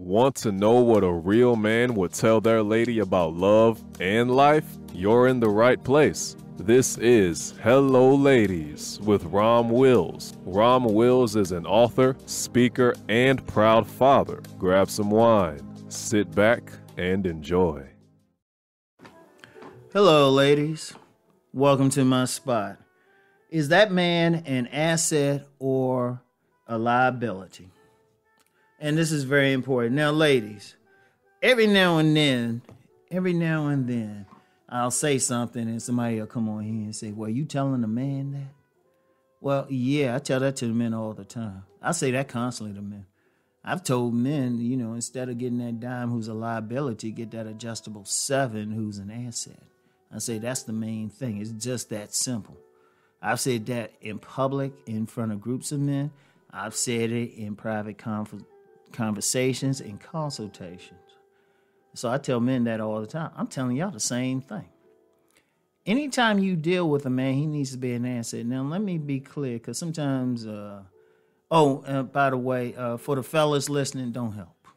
Want to know what a real man would tell their lady about love and life? You're in the right place. This is Hello Ladies with Rom Wills. Rom Wills is an author, speaker, and proud father. Grab some wine, sit back, and enjoy. Hello, ladies. Welcome to my spot. Is that man an asset or a liability? And this is very important. Now, ladies, every now and then, I'll say something and somebody will come on here and say, well, you telling a man that? Well, yeah, I tell that to the men all the time. I say that constantly to men. I've told men, instead of getting that dime who's a liability, get that adjustable 7 who's an asset. I say that's the main thing. It's just that simple. I've said that in public, in front of groups of men. I've said it in private conversations and consultations. So I tell men that all the time. I'm telling y'all the same thing. Anytime you deal with a man, he needs to be an asset. Now, let me be clear, because sometimes, by the way, for the fellas listening, don't help.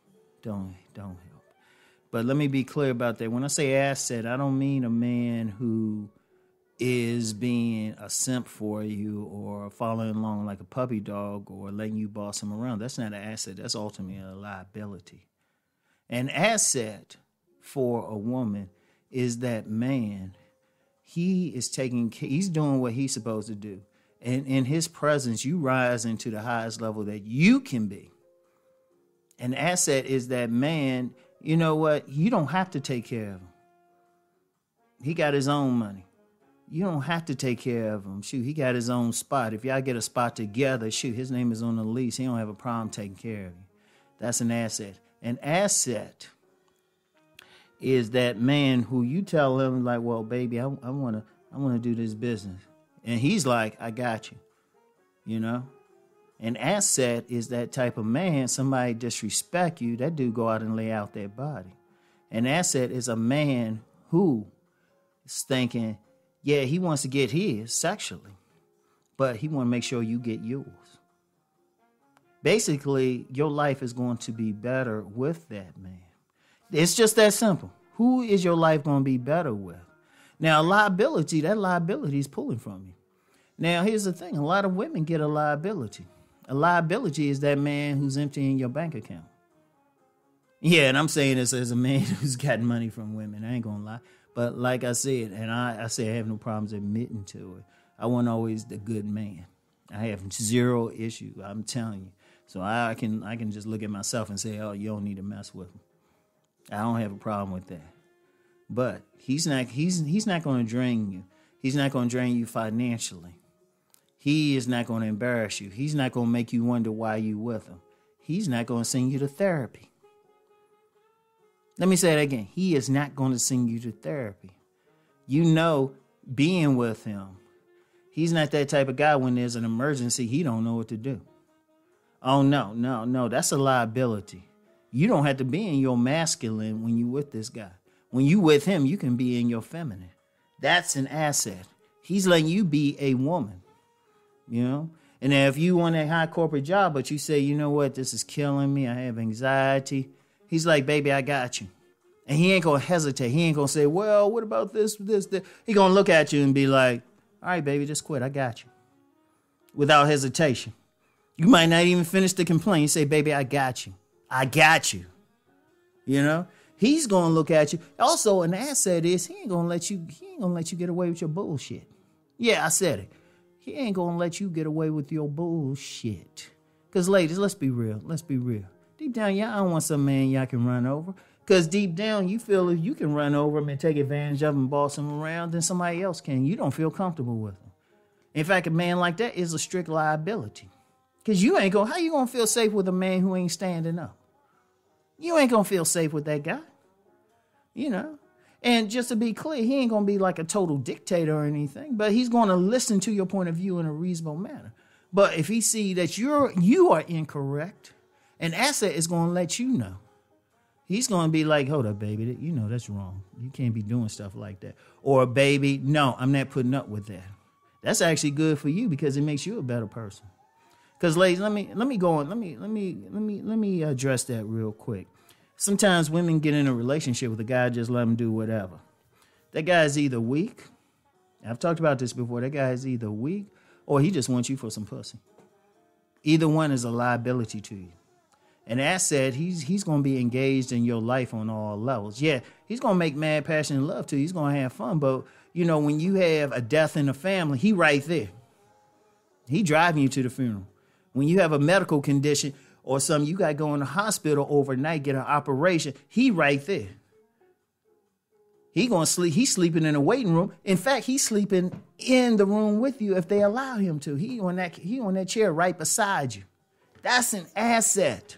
Don't help. But let me be clear about that. When I say asset, I don't mean a man who is being a simp for you or following along like a puppy dog or letting you boss him around. That's not an asset. That's ultimately a liability. An asset for a woman is that man, he's doing what he's supposed to do. And in his presence, you rise into the highest level that you can be. An asset is that man, you know what? You don't have to take care of him. He got his own money. You don't have to take care of him. Shoot, he got his own spot. If y'all get a spot together, his name is on the lease. He don't have a problem taking care of you. That's an asset. An asset is that man who you tell him, like, well, baby, I want to do this business. And he's like, I got you, An asset is that type of man, somebody disrespect you, that dude go out and lay out their body. An asset is a man who is thinking, yeah, he wants to get his sexually, but he want to make sure you get yours. Basically, your life is going to be better with that man. It's just that simple. Who is your life going to be better with? Now, that liability is pulling from you. Now, here's the thing. A lot of women get a liability. A liability is that man who's emptying your bank account. Yeah, and I'm saying this as a man who's gotten money from women. I ain't going to lie. But like I said, and I say I have no problems admitting to it, I wasn't always the good man. I have zero issue, I'm telling you. So I can just look at myself and say, oh, you don't need to mess with him. I don't have a problem with that. But he's not going to drain you. He's not going to drain you financially. He is not going to embarrass you. He's not going to make you wonder why you with him. He's not going to send you to therapy. Let me say that again. He is not going to send you to therapy. Being with him, he's not that type of guy when there's an emergency, he don't know what to do. Oh, no. That's a liability. You don't have to be in your masculine when you with this guy. When you with him, you can be in your feminine. That's an asset. He's letting you be a woman, And then if you want a high corporate job, but you say, you know what, this is killing me, I have anxiety. He's like, baby, I got you. And he ain't going to hesitate. He ain't going to say, well, what about this? He going to look at you and be like, all right, baby, just quit. I got you. Without hesitation. You might not even finish the complaint. You say, baby, I got you. I got you. He's going to look at you. Also, an asset is he ain't going to let you get away with your bullshit. Yeah, I said it. He ain't going to let you get away with your bullshit. Because, ladies, let's be real. Deep down, y'all don't want some man y'all can run over. Because deep down, you feel if you can run over him and take advantage of him and boss him around, then somebody else can. You don't feel comfortable with him. In fact, a man like that is a strict liability. Because how you going to feel safe with a man who ain't standing up? You ain't going to feel safe with that guy. And just to be clear, he ain't going to be like a total dictator or anything, but he's going to listen to your point of view in a reasonable manner. But if he see that you are incorrect, an asset is going to let you know. He's going to be like, hold up, baby, that's wrong. You can't be doing stuff like that. Or, baby, no, I'm not putting up with that. That's actually good for you because it makes you a better person. Because ladies, let me go on. Let me address that real quick. Sometimes women get in a relationship with a guy, just let him do whatever. That guy is either weak. I've talked about this before. That guy is either weak or he just wants you for some pussy. Either one is a liability to you. An asset, he's going to be engaged in your life on all levels. Yeah, he's going to make mad, passionate love to you. He's going to have fun. But, when you have a death in the family, he right there. He driving you to the funeral. When you have a medical condition or something, you got to go in the hospital overnight, get an operation, he right there. He going to sleep. He's sleeping in a waiting room. In fact, he's sleeping in the room with you if they allow him to. He on that chair right beside you. That's an asset.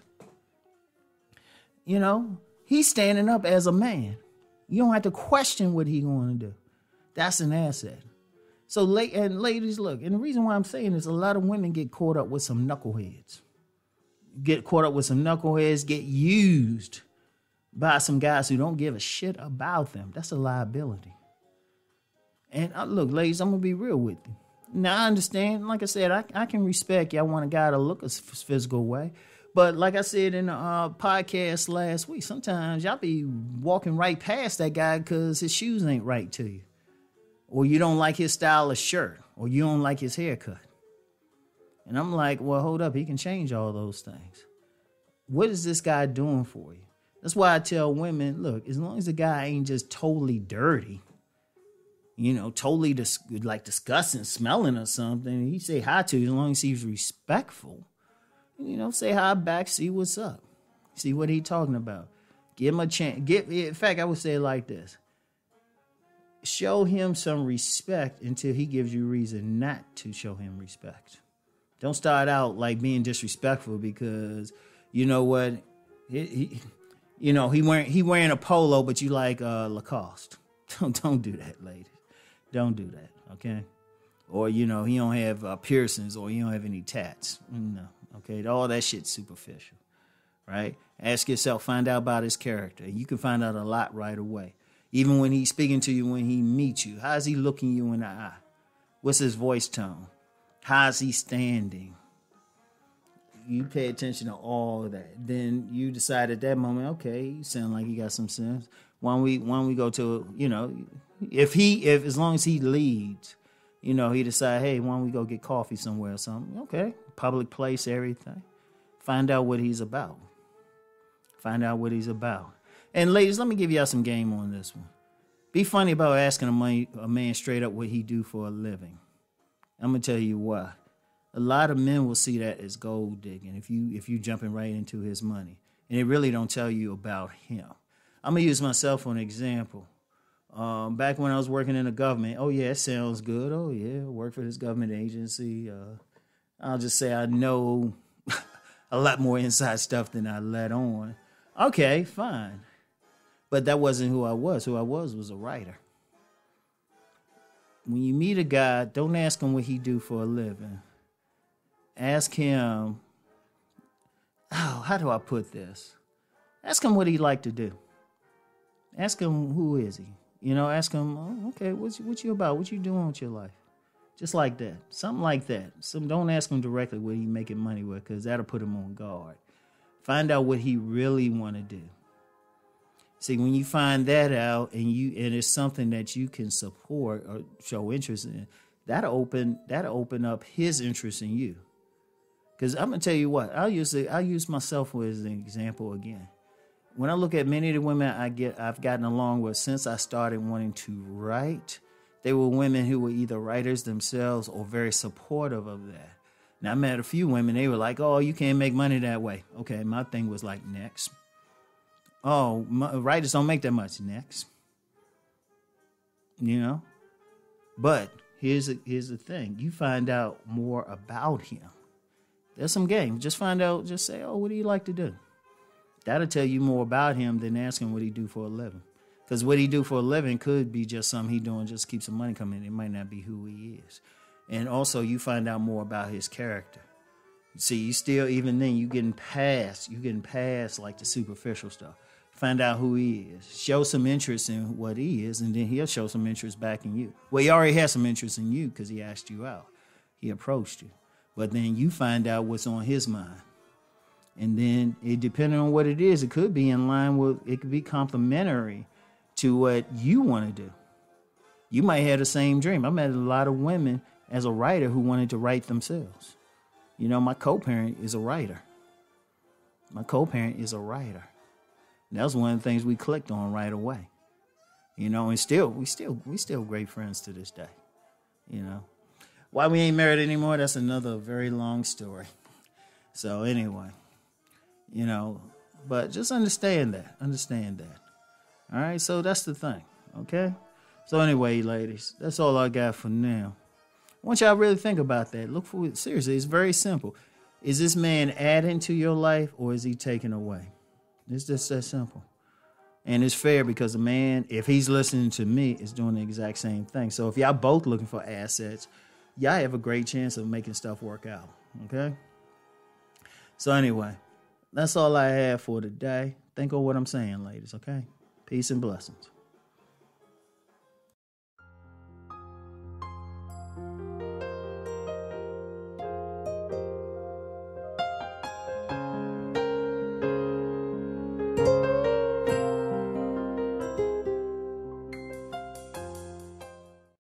He's standing up as a man. You don't have to question what he's going to do. That's an asset. So, ladies, look, and the reason why I'm saying this, a lot of women get caught up with some knuckleheads. Get used by some guys who don't give a shit about them. That's a liability. And look, ladies, I'm going to be real with you. Now, I understand, like I said, I can respect y'all want a guy to look a physical way. But like I said in the podcast last week, sometimes y'all be walking right past that guy because his shoes ain't right to you. Or you don't like his style of shirt. Or you don't like his haircut. And I'm like, well, hold up. He can change all those things. What is this guy doing for you? That's why I tell women, look, as long as the guy ain't just totally dirty, totally disgusting, smelling or something, he say hi to you as long as he's respectful. Say hi back, see what's up. See what he talking about. Give him a chance. In fact, I would say it like this. Show him some respect until he gives you reason not to show him respect. Don't start out like being disrespectful because you know what? He wearing a polo, but you like Lacoste. Don't do that, ladies. Don't do that, okay? Or, he don't have piercings or he don't have any tats. No, okay? All that shit's superficial, right? Ask yourself, find out about his character. You can find out a lot right away. Even when he's speaking to you, when he meets you. How's he looking you in the eye? What's his voice tone? How's he standing? You pay attention to all of that. Then you decide at that moment, okay, you sound like you got some sense. Why don't we go to, if as long as he leads, he decide, hey, why don't we go get coffee somewhere or something? Okay, public place, everything. Find out what he's about. And ladies, let me give y'all some game on this one. Be funny about asking a man straight up what he do for a living. I'm gonna tell you why. A lot of men will see that as gold digging if you jumping right into his money, and it really don't tell you about him. I'm gonna use myself for an example. Back when I was working in the government, oh yeah, it sounds good. Oh yeah, work for this government agency. I'll just say I know a lot more inside stuff than I let on. Okay, fine. But that wasn't who I was. Who I was a writer. When you meet a guy, don't ask him what he do for a living. Ask him, how do I put this? Ask him what he like to do. Ask him, who is he? Ask him, okay, what you about? What you doing with your life? Just like that. Something like that. Don't ask him directly what he making money with, because that'll put him on guard. Find out what he really want to do. See, when you find that out and it's something that you can support or show interest in, that'll open up his interest in you. Because I'm gonna tell you what, I'll use myself as an example again. When I look at many of the women I've gotten along with since I started wanting to write, they were women who were either writers themselves or very supportive of that. Now I met a few women, they were like, "Oh, you can't make money that way." Okay, my thing was like, next. Oh, writers don't make that much. Next. But here's the thing. You find out more about him. There's some game. Just find out, just say, oh, what do you like to do? That'll tell you more about him than asking what he do for a living. Because what he do for a living could be just something he doing just to keep some money coming in. It might not be who he is. And also you find out more about his character. See, you still, even then, you getting past like the superficial stuff. Find out who he is. Show some interest in what he is, and then he'll show some interest back in you. Well, he already has some interest in you because he asked you out. He approached you. but then you find out what's on his mind. And then it depending on what it is, it could be in line with, it could be complementary to what you want to do. You might have the same dream. I met a lot of women as a writer who wanted to write themselves. You know, my co-parent is a writer. That was one of the things we clicked on right away. You know, and we still great friends to this day. You know, why we ain't married anymore? That's another very long story. So anyway, you know, but just understand that. All right, so that's the thing. Okay. So anyway, ladies, that's all I got for now. I want y'all to really think about that. Look for it. Seriously, it's very simple. Is this man adding to your life or is he taking away? It's just that simple. And it's fair because the man, if he's listening to me, is doing the exact same thing. So if y'all both looking for assets, y'all have a great chance of making stuff work out. Okay? So anyway, that's all I have for today. Think of what I'm saying, ladies, okay? Peace and blessings.